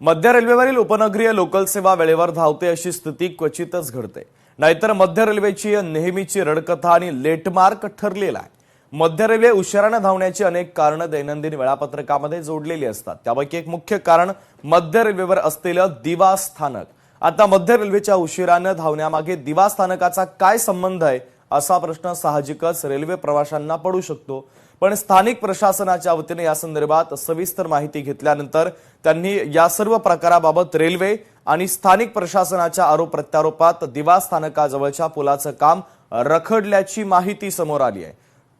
मध्य रेल्वेवरील उपनगरीय लोकल सेवा वेळेवर धावते अशी स्थिती क्वचितच घडते, नाहीतर मध्य रेल्वेची नेहमीची रडकथा आणि लेटमार्क ठरलेला आहे। मध्य रेल्वे उशिराने धावण्याची अनेक कारणं दैनंदिन वेळापत्रकामध्ये जोडलेली असतात। त्यापैकी एक मुख्य कारण मध्य रेल्वेवर असलेलं दिवा स्थानक। आता मध्य रेल्वेच्या उशिराने धावण्यामागे दिवा स्थानकाचा काय संबंध आहे असा प्रश्न साहजिकच रेल्वे प्रवाशांना पडू शकतो। पण स्थानिक प्रशासनाच्या वतीने या संदर्भात सविस्तर माहिती घेतल्यानंतर त्यांनी या सर्व प्रकाराबाबत रेल्वे आणि स्थानिक प्रशासनाच्या आरोप प्रत्यारोपात दिवा स्थानकाजवळच्या पुलाचं काम रखडल्याची माहिती समोर आली आहे।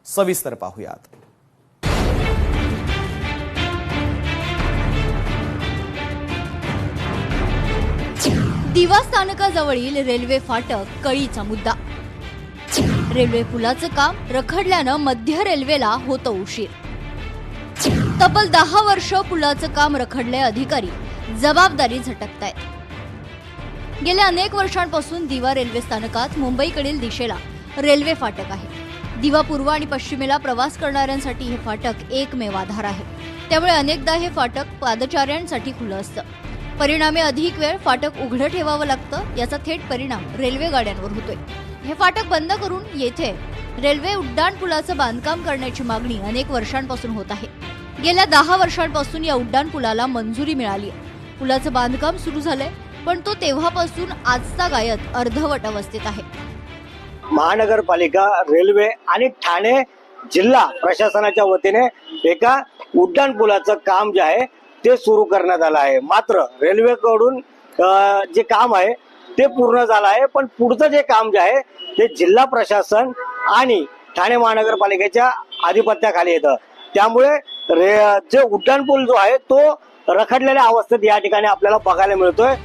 सविस्तर पाहूयात। दिवा स्थानकाजवळील रेल्वे फाटक कळीचा मुद्दा। रेल्वे पुलाचं काम रखडल्यानं मध्य रेल्वेला होतो उशीर। तब्बल 10 वर्ष पुलाचं काम रखडले, अधिकारी जबाबदारी झटकतायत। गेल्या अनेक वर्षांपासून दिवा रेल्वे स्थानकात मुंबईकडील दिशेला रेल्वे फाटक आहे। दिवा पूर्व आणि पश्चिमेला प्रवास करणाऱ्यांसाठी हे फाटक एकमेव आधार आहे। त्यामुळे अनेकदा हे फाटक पादचाऱ्यांसाठी खुलं असतं। परिणामी अधिक वेळ फाटक उघडं ठेवावं लागतं। याचा थेट परिणाम रेल्वे गाड्यांवर होतोय। हे फाटक बंद करून येथे रेल्वे उड्डाण पुलाचं बांधकाम करण्याची मागणी अनेक वर्षांपासून होत आहे। गेल्या 10 वर्षांपासून या उड्डाण पुलाला मंजुरी मिळाली आहे। पुलाचं बांधकाम सुरू झालंय, पण तो तेव्हापासून आजचा गायत अर्धवट अवस्थेत आहे। महानगरपालिका, रेल्वे आणि ठाणे जिल्हा प्रशासनाच्या वतीने एका उड्डाण पुलाचं काम जे आहे ते सुरू करण्यात आलं आहे। मात्र रेल्वेकडून जे काम आहे ते पूर्ण झालं आहे, पण पुढचं जे काम जे आहे ते जिल्हा प्रशासन आणि ठाणे महानगरपालिकेच्या आधिपत्याखाली येतं। त्यामुळे जे उड्डाण पूल जो आहे तो रखडलेल्या अवस्थेत या ठिकाणी आपल्याला बघायला मिळतोय।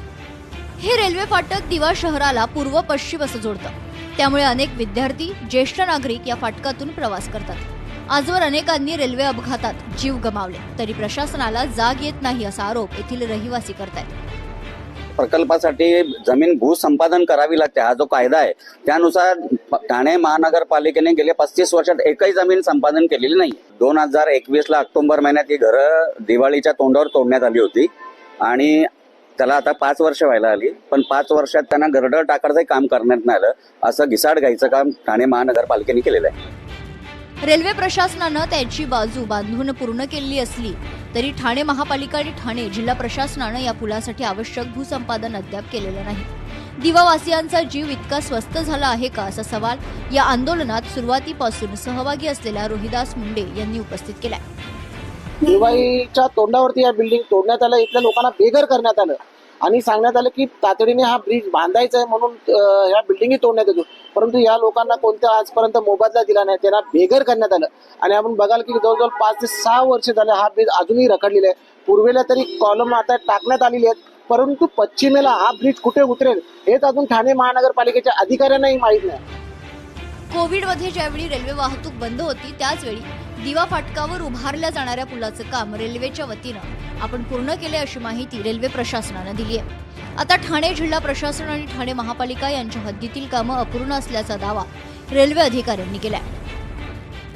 हे रेल्वे फाटक दिवा शहराला पूर्व पश्चिम असं जोडतं। त्यामुळे अनेक विद्यार्थी, ज्येष्ठ नागरिक या फाटकातून प्रवास करतात। आजवर अनेकांनी रेल्वे अपघातात जीव गमावले, तरी प्रशासनाला जाग येत नाही असा आरोप येथील रहिवासी करतात। प्रकल्पासाठी जमीन भूसंपादन करावी लागते, हा जो कायदा आहे त्यानुसार ठाणे महानगरपालिकेने गेल्या 35 वर्षात एकही जमीन संपादन केलेली नाही। 2021 ला ऑक्टोबर महिन्यात ही घरं दिवाळीच्या तोंडावर तोडण्यात आली होती आणि त्याला आता 5 वर्ष व्हायला आली, पण 5 वर्षात त्यांना गर्डर टाकायचं काम करण्यात नाही आलं। असं घिसाड घ्यायचं काम ठाणे महानगरपालिकेने केलेलं आहे। रेल्वे प्रशासनानं त्याची बाजू बांधून पूर्ण केली असली तरी ठाणे महापालिका आणि ठाणे जिल्हा प्रशासनानं या पुलासाठी आवश्यक भूसंपादन अद्याप केलेलं नाही। दिवावासियांचा जीव इतका स्वस्त झाला आहे का असा सवाल या आंदोलनात सुरुवातीपासून सहभागी असलेल्या रोहिदास मुंडे यांनी उपस्थित केलाय। दिवाळीच्या तोंडावरती या बिल्डिंग तोडण्यात आलं, इथल्या लोकांना बेघर करण्यात आलं आणि सांगण्यात आलं की तातडीने हा ब्रिज बांधायचा आहे म्हणून या बिल्डिंगी तोडण्यात येतो। परंतु या लोकांना कोणत्या आजपर्यंत मोबदला दिला नाही, त्यांना बेघर करण्यात आलं। आणि आपण बघाल की जवळजवळ 5 ते 6 वर्ष झाले हा ब्रिज अजूनही रखडलेला आहे। पूर्वेला तरी कॉलम आता टाकण्यात आलेली आहेत, परंतु पश्चिमेला हा ब्रिज कुठे उतरेल हेच अजून ठाणे महानगरपालिकेच्या अधिकाऱ्यांनाही माहीत नाही। कोविडमध्ये ज्यावेळी रेल्वे वाहतूक बंद होती त्याचवेळी दिवा फाटकावर उभारल्या जाणाऱ्या पुलाचं काम रेल्वेच्या वतीनं आपण पूर्ण केले अशी माहिती रेल्वे प्रशासनानं दिली आहे। आता ठाणे जिल्हा प्रशासन आणि ठाणे महापालिका यांच्या हद्दीतील कामं अपूर्ण असल्याचा दावा रेल्वे अधिकाऱ्यांनी केलाय।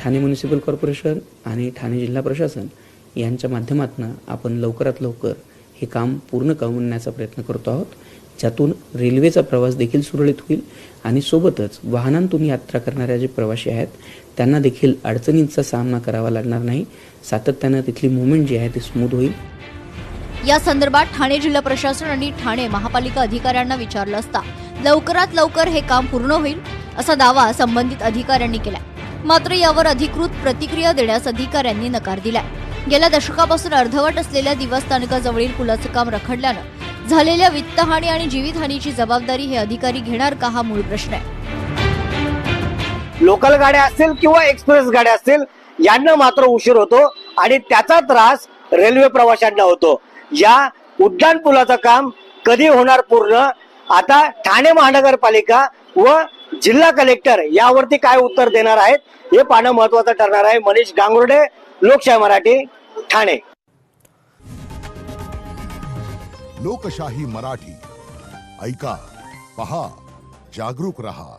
ठाणे म्युनिसिपल कॉर्पोरेशन आणि ठाणे जिल्हा प्रशासन यांच्या माध्यमातून आपण लवकरात लवकर हे काम पूर्ण करण्याचा प्रयत्न करतो आहोत, ज्यातून रेल्वेचा प्रवास देखील सुरळीत होईल आणि सोबतच वाहनांतून यात्रा करणाऱ्या जे प्रवासी आहेत त्यांना देखील अडचणींचा सामना करावा लागणार नाही। सातत्यानं तिथली मूव्हमेंट जी आहे ती स्मूथ होईल। या संदर्भात ठाणे जिल्हा प्रशासन आणि ठाणे महापालिका अधिकाऱ्यांना विचारलं असता लवकरात लवकर हे काम पूर्ण होईल असा दावा संबंधित अधिकाऱ्यांनी केलाय। मात्र यावर अधिकृत प्रतिक्रिया देण्यास अधिकाऱ्यांनी नकार दिलाय। गेल्या दशकापासून अर्धवट असलेल्या दिवा स्थानकाजवळील पुलाचं काम रखडल्यानं झालेल्या वित्तहानी आणि जीवितहानीची जबाबदारी हे अधिकारी घेणार का, हा मूळ प्रश्न आहे। लोकल गाड्या असतील किंवा एक्सप्रेस गाड्या असतील यांना मात्र उशीर होतो आणि त्याचा त्रास रेल्वे प्रवाशांना होतो। या उड्डाण पुलाचं काम कधी होणार पूर्ण, आता ठाणे महानगरपालिका व जिल्हा कलेक्टर यावरती काय उत्तर देणार आहेत हे पाहणं महत्त्वाचं ठरणार आहे। मनीष गांगुर्डे, लोकशाही मराठी, ठाणे। लोकशाही मराठी ऐका, पहा, जागरूक रहा।